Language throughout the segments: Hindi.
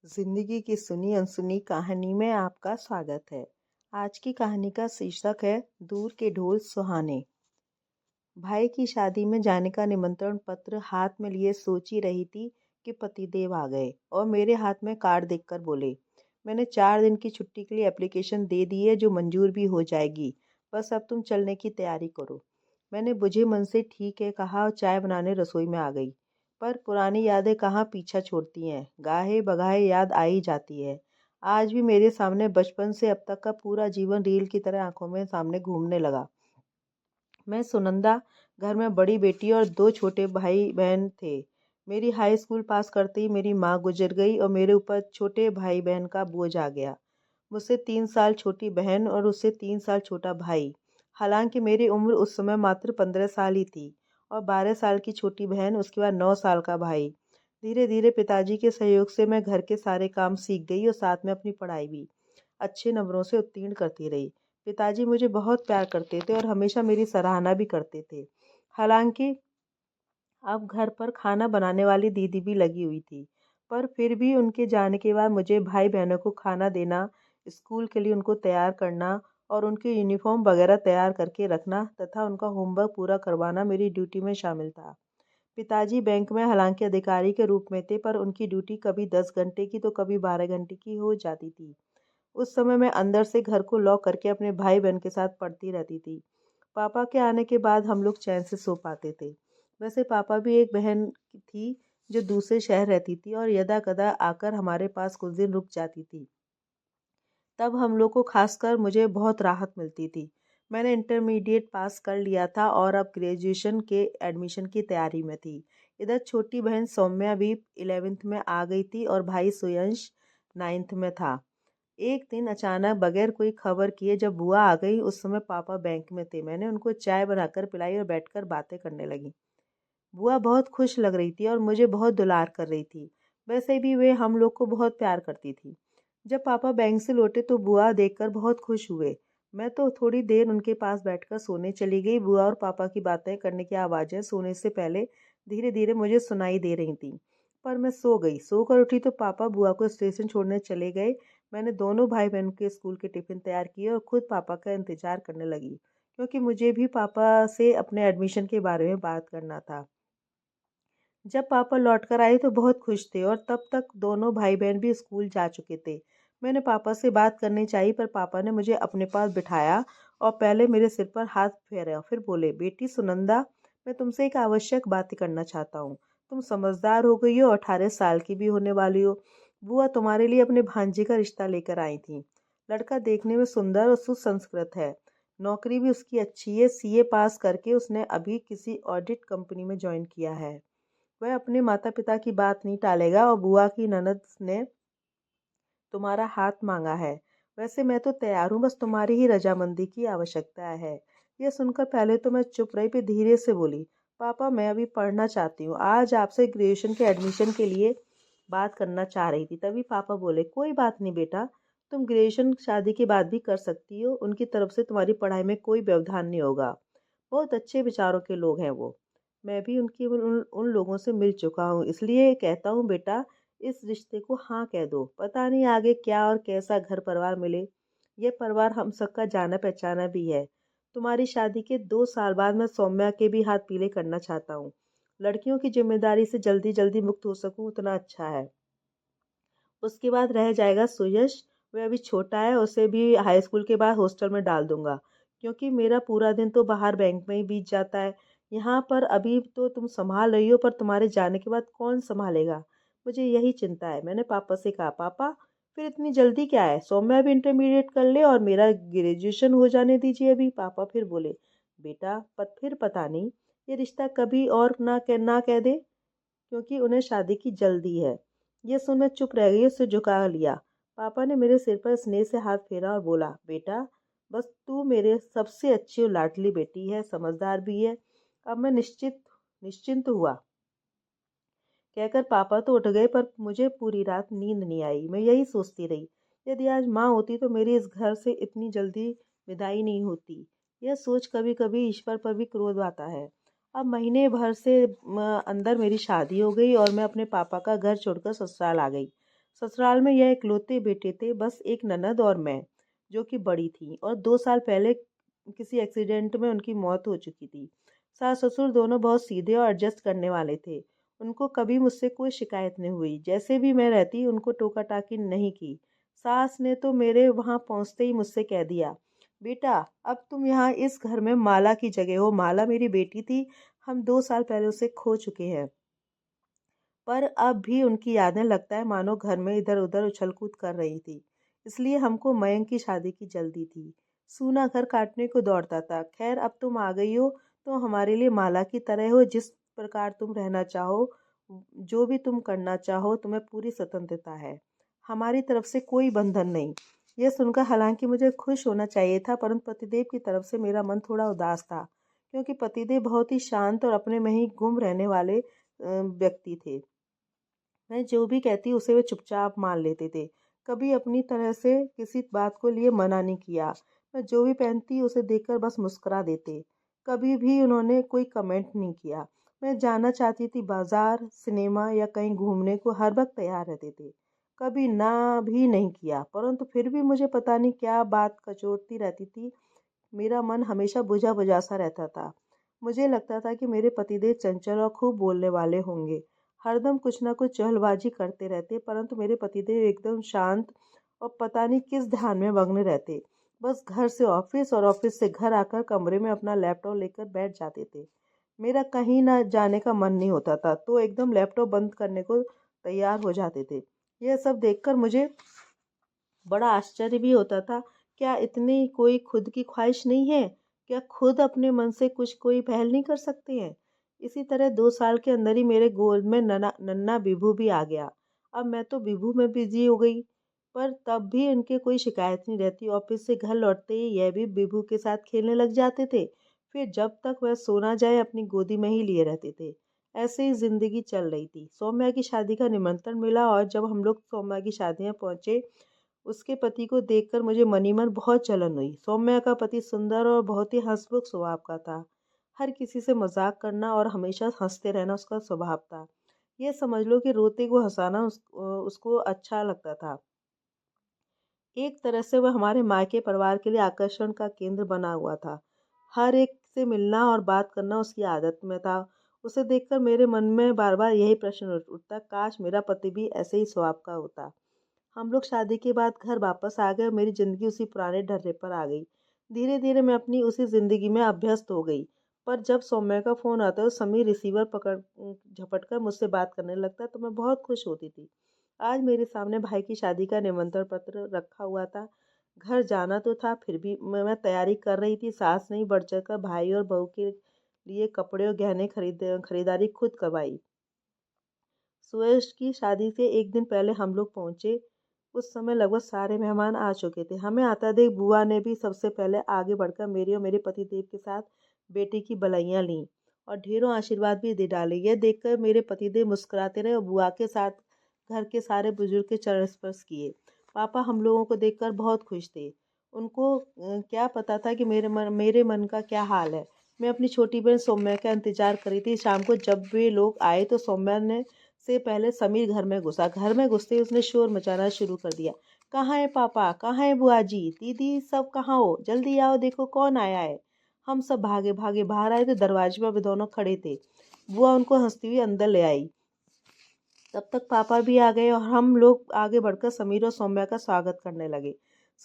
जिंदगी की सुनी अनसुनी कहानी में आपका स्वागत है। आज की कहानी का शीर्षक है दूर के ढोल सुहाने। भाई की शादी में जाने का निमंत्रण पत्र हाथ में लिए सोच ही रही थी कि पतिदेव आ गए और मेरे हाथ में कार्ड देखकर बोले, मैंने 4 दिन की छुट्टी के लिए एप्लीकेशन दे दी है जो मंजूर भी हो जाएगी। बस अब तुम चलने की तैयारी करो। मैंने बुझे मन से ठीक है कहा और चाय बनाने रसोई में आ गई। पर पुरानी यादें कहाँ पीछा छोड़ती हैं, गाहे बगाहे याद आ ही जाती है। आज भी मेरे सामने बचपन से अब तक का पूरा जीवन रील की तरह आंखों में सामने घूमने लगा। मैं सुनंदा, घर में बड़ी बेटी और 2 छोटे भाई बहन थे। मेरी हाई स्कूल पास करते ही मेरी माँ गुजर गई और मेरे ऊपर छोटे भाई बहन का बोझ आ गया। मुझसे 3 साल छोटी बहन और उससे 3 साल छोटा भाई। हालांकि मेरी उम्र उस समय मात्र 15 साल ही थी और 12 साल की छोटी बहन, उसके बाद 9 साल का भाई। धीरे धीरे पिताजी के सहयोग से मैं घर के सारे काम सीख गई और साथ में अपनी पढ़ाई भी अच्छे नंबरों से उत्तीर्ण करती रही। पिताजी मुझे बहुत प्यार करते थे और हमेशा मेरी सराहना भी करते थे। हालांकि अब घर पर खाना बनाने वाली दीदी भी लगी हुई थी, पर फिर भी उनके जाने के बाद मुझे भाई बहनों को खाना देना, स्कूल के लिए उनको तैयार करना और उनके यूनिफॉर्म वगैरह तैयार करके रखना तथा उनका होमवर्क पूरा करवाना मेरी ड्यूटी में शामिल था। पिताजी बैंक में हालांकि अधिकारी के रूप में थे, पर उनकी ड्यूटी कभी 10 घंटे की तो कभी 12 घंटे की हो जाती थी। उस समय मैं अंदर से घर को लॉक करके अपने भाई बहन के साथ पढ़ती रहती थी। पापा के आने के बाद हम लोग चैन से सो पाते थे। वैसे पापा भी एक बहन थी जो दूसरे शहर रहती थी और यदा कदा आकर हमारे पास कुछ दिन रुक जाती थी। तब हम लोग को खासकर मुझे बहुत राहत मिलती थी। मैंने इंटरमीडिएट पास कर लिया था और अब ग्रेजुएशन के एडमिशन की तैयारी में थी। इधर छोटी बहन सौम्या भी 11th में आ गई थी और भाई सुयंश 9th में था। एक दिन अचानक बगैर कोई खबर किए जब बुआ आ गई, उस समय पापा बैंक में थे। मैंने उनको चाय बनाकर पिलाई और बैठकर बातें करने लगी। बुआ बहुत खुश लग रही थी और मुझे बहुत दुलार कर रही थी। वैसे भी वे हम लोग को बहुत प्यार करती थी। जब पापा बैंक से लौटे तो बुआ देखकर बहुत खुश हुए। मैं तो थोड़ी देर उनके पास बैठकर सोने चली गई। बुआ और पापा की बातें करने की आवाज़ें सोने से पहले धीरे धीरे मुझे सुनाई दे रही थीं। पर मैं सो गई। सोकर उठी तो पापा बुआ को स्टेशन छोड़ने चले गए। मैंने दोनों भाई बहन के स्कूल के टिफ़िन तैयार किए और खुद पापा का इंतज़ार करने लगी, क्योंकि मुझे भी पापा से अपने एडमिशन के बारे में बात करना था। जब पापा लौट कर आए तो बहुत खुश थे और तब तक दोनों भाई बहन भी स्कूल जा चुके थे। मैंने पापा से बात करनी चाहिए, पर पापा ने मुझे अपने पास बिठाया और पहले मेरे सिर पर हाथ फेरा, फिर बोले, बेटी सुनंदा, मैं तुमसे एक आवश्यक बात करना चाहता हूँ। तुम समझदार हो गई हो, 18 साल की भी होने वाली हो। बुआ तुम्हारे लिए अपने भांजे का रिश्ता लेकर आई थी। लड़का देखने में सुंदर और सुसंस्कृत है। नौकरी भी उसकी अच्छी है। सीए पास करके उसने अभी किसी ऑडिट कंपनी में ज्वाइन किया है। वह अपने माता पिता की बात नहीं टालेगा और बुआ की ननद ने तुम्हारा हाथ मांगा है। वैसे मैं तो तैयार हूँ, बस तुम्हारी ही रजामंदी की आवश्यकता है। यह सुनकर पहले तो मैं चुप रही, फिर धीरे से बोली, पापा मैं अभी पढ़ना चाहती हूँ। आज आपसे ग्रेजुएशन के एडमिशन के लिए बात करना चाह रही थी। तभी पापा बोले, कोई बात नहीं बेटा, तुम ग्रेजुएशन शादी के बाद भी कर सकती हो। उनकी तरफ से तुम्हारी पढ़ाई में कोई व्यवधान नहीं होगा। बहुत अच्छे विचारों के लोग हैं वो। मैं भी उन लोगों से मिल चुका हूँ, इसलिए कहता हूँ बेटा, इस रिश्ते को हाँ कह दो। पता नहीं आगे क्या और कैसा घर परिवार मिले। यह परिवार हम सबका जाना पहचाना भी है। तुम्हारी शादी के 2 साल बाद मैं सौम्या के भी हाथ पीले करना चाहता हूँ। लड़कियों की जिम्मेदारी से जल्दी जल्दी मुक्त हो सकूँ उतना अच्छा है। उसके बाद रह जाएगा सुयश। वह अभी छोटा है, उसे भी हाई स्कूल के बाद हॉस्टल में डाल दूंगा, क्योंकि मेरा पूरा दिन तो बाहर बैंक में ही बीत जाता है। यहाँ पर अभी तो तुम संभाल रही हो, पर तुम्हारे जाने के बाद कौन संभालेगा? मुझे यही चिंता है। मैंने पापा से कहा, पापा फिर इतनी जल्दी क्या है? सौम्या भी इंटरमीडिएट कर ले और मेरा ग्रेजुएशन हो जाने दीजिए अभी। पापा फिर बोले, बेटा फिर पता नहीं, ये रिश्ता कभी और ना कह दे, क्योंकि उन्हें शादी की जल्दी है। ये सुन मैं चुप रह गई, उसे झुका लिया। पापा ने मेरे सिर पर स्नेह से हाथ फेरा और बोला, बेटा बस तू मेरे सबसे अच्छी और लाडली बेटी है, समझदार भी है। अब मैं निश्चिंत हुआ। कहकर पापा तो उठ गए, पर मुझे पूरी रात नींद नहीं आई। मैं यही सोचती रही, यदि आज माँ होती तो मेरी इस घर से इतनी जल्दी विदाई नहीं होती। यह सोच कभी कभी ईश्वर पर भी क्रोध आता है। अब महीने भर से अंदर मेरी शादी हो गई और मैं अपने पापा का घर छोड़कर ससुराल आ गई। ससुराल में यह इकलौते बेटे थे, बस एक ननद और मैं, जो कि बड़ी थी, और 2 साल पहले किसी एक्सीडेंट में उनकी मौत हो चुकी थी। सास ससुर दोनों बहुत सीधे और एडजस्ट करने वाले थे। उनको कभी मुझसे कोई शिकायत नहीं हुई। जैसे भी मैं रहती उनको टोका टाकी नहीं की। सास ने तो मेरे वहां पहुंचते ही मुझसे कह दिया, बेटा अब तुम यहाँ इस घर में माला की जगह हो। माला मेरी बेटी थी, हम 2 साल पहले उसे खो चुके हैं, पर अब भी उनकी यादें लगता है मानो घर में इधर उधर उछल कूद कर रही थी। इसलिए हमको मयंक की शादी की जल्दी थी। सूना घर काटने को दौड़ता था। खैर अब तुम आ गई हो तो हमारे लिए माला की तरह हो। जिस प्रकार तुम रहना चाहो, जो भी तुम करना चाहो, तुम्हें पूरी स्वतंत्रता है। हमारी तरफ से कोई बंधन नहीं। यह सुनकर हालांकि मुझे खुश होना चाहिए था, परंतु पतिदेव की तरफ से मेरा मन थोड़ा उदास था, क्योंकि पतिदेव बहुत ही शांत और अपने में ही गुम रहने वाले व्यक्ति थे। मैं जो भी कहती उसे वे चुपचाप मान लेते थे। कभी अपनी तरह से किसी बात को लिए मना नहीं किया। मैं जो भी पहनती उसे देखकर बस मुस्कुरा देते। कभी भी उन्होंने कोई कमेंट नहीं किया। मैं जाना चाहती थी बाजार, सिनेमा या कहीं घूमने को, हर वक्त तैयार रहते थे। कभी ना भी नहीं किया, परंतु फिर भी मुझे पता नहीं क्या बात कचोटती रहती थी। मेरा मन हमेशा बुझा बुझा सा रहता था। मुझे लगता था कि मेरे पतिदेव चंचल और खूब बोलने वाले होंगे, हरदम कुछ ना कुछ चहलबाजी करते रहते, परंतु मेरे पतिदेव एकदम शांत और पता नहीं किस ध्यान में मग्न रहते। बस घर से ऑफिस और ऑफिस से घर आकर कमरे में अपना लैपटॉप लेकर बैठ जाते थे। मेरा कहीं ना जाने का मन नहीं होता था तो एकदम लैपटॉप बंद करने को तैयार हो जाते थे। यह सब देखकर मुझे बड़ा आश्चर्य भी होता था। क्या इतनी कोई खुद की ख्वाहिश नहीं है? क्या खुद अपने मन से कुछ कोई पहल नहीं कर सकते हैं? इसी तरह 2 साल के अंदर ही मेरे गोद में नन्ना नन्ना बिभू भी आ गया। अब मैं तो बिभू में बिजी हो गई, पर तब भी उनके कोई शिकायत नहीं रहती। ऑफिस से घर लौटते ही यह भी बिभू के साथ खेलने लग जाते थे। फिर जब तक वह सो ना जाए अपनी गोदी में ही लिए रहते थे। ऐसे ही जिंदगी चल रही थी। सौम्या की शादी का निमंत्रण मिला और जब हम लोग सौम्या की शादी में पहुंचे, उसके पति को देखकर मुझे मनी मन बहुत जलन हुई। सौम्या का पति सुंदर और बहुत ही हंसमुख स्वभाव का था। हर किसी से मजाक करना और हमेशा हंसते रहना उसका स्वभाव था। ये समझ लो कि रोते को हंसाना उसको अच्छा लगता था। एक तरह से वह हमारे मायके परिवार के लिए आकर्षण का केंद्र बना हुआ था। हर एक से मिलना और बात करना उसकी आदत में था। उसे देखकर मेरे मन में बार बार यही प्रश्न उठता, काश मेरा पति भी ऐसे ही स्वभाव का होता। हम लोग शादी के बाद घर वापस आ गए और मेरी जिंदगी उसी पुराने ढर्रे पर आ गई। धीरे धीरे मैं अपनी उसी जिंदगी में अभ्यस्त हो गई। पर जब सौम्य का फोन आता है और समीर रिसीवर पकड़ झपट कर मुझसे बात करने लगता तो मैं बहुत खुश होती थी। आज मेरे सामने भाई की शादी का निमंत्रण पत्र रखा हुआ था। घर जाना तो था, फिर भी मैं तैयारी कर रही थी। सास नहीं बढ़ चढ़ कर भाई और बहू के लिए कपड़े और गहने खरीदारी खुद करवाई। सुरेश की शादी से एक दिन पहले हम लोग पहुंचे। उस समय लगभग सारे मेहमान आ चुके थे। हमें आता देख बुआ ने भी सबसे पहले आगे बढ़कर मेरी और मेरे पतिदेव के साथ बेटी की बलैयां लीं और ढेरों आशीर्वाद भी दे डाले। यह देखकर मेरे पतिदेव मुस्कुराते रहे और बुआ के साथ घर के सारे बुजुर्ग के चरण स्पर्श किए। पापा हम लोगों को देखकर बहुत खुश थे। उनको क्या पता था कि मेरे मन का क्या हाल है। मैं अपनी छोटी बहन सौम्या का इंतजार कर रही थी। शाम को जब वे लोग आए तो सौम्या ने से पहले समीर घर में घुसा। घर में घुसते ही उसने शोर मचाना शुरू कर दिया। कहाँ है पापा, कहाँ है बुआ जी, दीदी, सब कहाँ हो? जल्दी आओ, देखो कौन आया है। हम सब भागे भागे बाहर आए तो दरवाजे पर वे दोनों खड़े थे। बुआ उनको हंसती हुई अंदर ले आई। तब तक पापा भी आ गए और हम लोग आगे बढ़कर समीर और सौम्या का स्वागत करने लगे।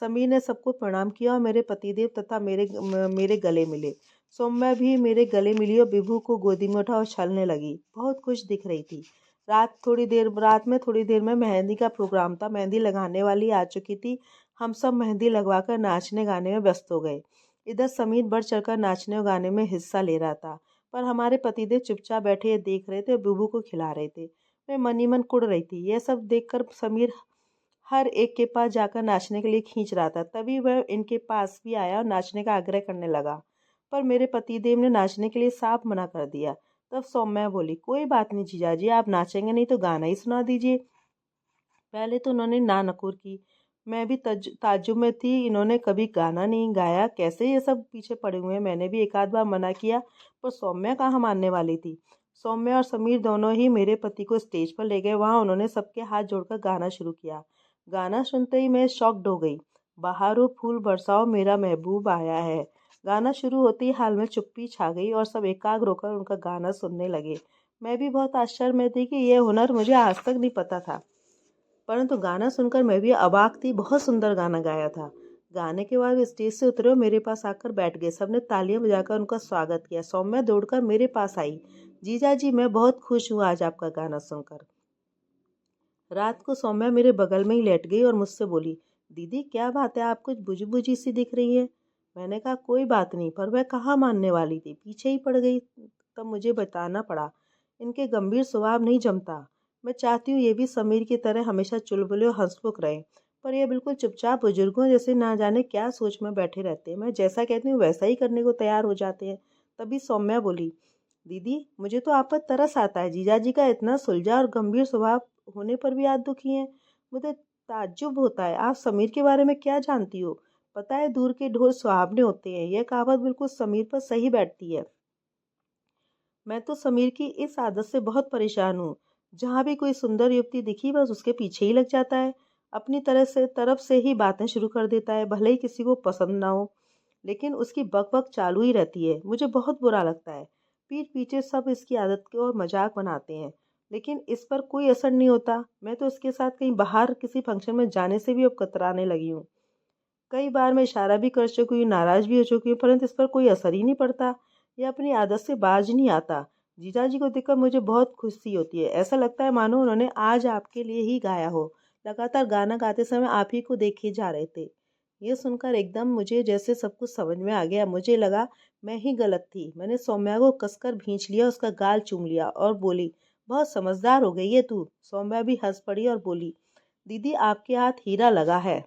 समीर ने सबको प्रणाम किया और मेरे पतिदेव तथा मेरे गले मिले। सौम्या भी मेरे गले मिली और विभू को गोदी में उठा और छलने लगी। बहुत खुश दिख रही थी। रात में थोड़ी देर में मेहंदी का प्रोग्राम था। मेहंदी लगाने वाली आ चुकी थी। हम सब मेहंदी लगवाकर नाचने गाने में व्यस्त हो गए। इधर समीर बढ़ चढ़कर नाचने और गाने में हिस्सा ले रहा था, पर हमारे पतिदेव चुपचाप बैठे देख रहे थे और विभू को खिला रहे थे। मैं मनी मन कुड़ रही थी। यह सब देखकर समीर हर एक के पास जाकर नाचने के लिए खींच रहा था। तभी वह इनके पास भी आया और नाचने का आग्रह करने लगा, पर मेरे पतिदेव ने नाचने के लिए साफ मना कर दिया। तब सौम्या बोली, कोई बात नहीं जीजाजी, आप नाचेंगे नहीं तो गाना ही सुना दीजिए। पहले तो उन्होंने ना नकुर की। मैं भी ताज्जुब में थी। इन्होंने कभी गाना नहीं गाया, कैसे ये सब पीछे पड़े हुए हैं। मैंने भी एक आध बार मना किया, पर सौम्या कहाँ मानने वाली थी। सौम्या और समीर दोनों ही मेरे पति को स्टेज पर ले गए। वहाँ उन्होंने सबके हाथ जोड़कर गाना शुरू किया। गाना सुनते ही मैं शॉक्ड हो गई। बहारो फूल बरसाओ मेरा महबूब आया है। गाना शुरू होते ही हाल में चुप्पी छा गई और सब एकाग्र होकर उनका गाना सुनने लगे। मैं भी बहुत आश्चर्य में थी कि यह हुनर मुझे आज तक नहीं पता था, परंतु गाना सुनकर मैं भी अवाक थी। बहुत सुंदर गाना गाया था। गाने के बाद वे स्टेज से उतरे और मेरे पास आकर बैठ गए। सबने तालियां बजाकर उनका स्वागत किया। सौम्या दौड़कर मेरे पास आई। जीजा जी, मैं बहुत खुश हूँ आज आपका गाना सुनकर। रात को सौम्या मेरे बगल में ही लेट गई और मुझसे बोली, दीदी क्या बात है, आप कुछ बुझी बुझी सी दिख रही हैं। मैंने कहा कोई बात नहीं, पर वह कहाँ मानने वाली थी, पीछे ही पड़ गई। तब मुझे बताना पड़ा, इनके गंभीर स्वभाव नहीं जमता। मैं चाहती हूँ ये भी समीर की तरह हमेशा चुलबुले और हंसमुख रहे, पर यह बिल्कुल चुपचाप बुजुर्गों जैसे ना जाने क्या सोच में बैठे रहते हैं। मैं जैसा कहती हूँ वैसा ही करने को तैयार हो जाते हैं। तभी सौम्या बोली, दीदी मुझे तो आप पर तरस आता है। जीजाजी का इतना सुलझा और गंभीर स्वभाव होने पर भी आप दुखी हैं। मुझे ताज्जुब होता है। आप समीर के बारे में क्या जानती हो? पता है दूर के ढोल सुहावने होते हैं। यह कहावत बिल्कुल समीर पर सही बैठती है। मैं तो समीर की इस आदत से बहुत परेशान हूँ। जहाँ भी कोई सुंदर युवती दिखी बस उसके पीछे ही लग जाता है। अपनी तरफ से ही बातें शुरू कर देता है, भले ही किसी को पसंद ना हो, लेकिन उसकी बक चालू ही रहती है। मुझे बहुत बुरा लगता है। पीठ पीछे सब इसकी आदत को मजाक बनाते हैं, लेकिन इस पर कोई असर नहीं होता। मैं तो इसके साथ कहीं बाहर किसी फंक्शन में जाने से भी अब कतराने लगी हूँ। कई बार मैं इशारा भी कर चुकी हूँ, नाराज भी हो चुकी हूँ, परंतु इस पर कोई असर ही नहीं पड़ता। ये अपनी आदत से बाज नहीं आता। जीजाजी को देखकर मुझे बहुत खुशी होती है। ऐसा लगता है मानो उन्होंने आज आपके लिए ही गाया हो। लगातार गाना गाते समय आप ही को देखे जा रहे थे। ये सुनकर एकदम मुझे जैसे सब कुछ समझ में आ गया। मुझे लगा मैं ही गलत थी। मैंने सौम्या को कसकर भींच लिया, उसका गाल चूम लिया और बोली, बहुत समझदार हो गई है तू। सौम्या भी हंस पड़ी और बोली, दीदी आपके हाथ हीरा लगा है।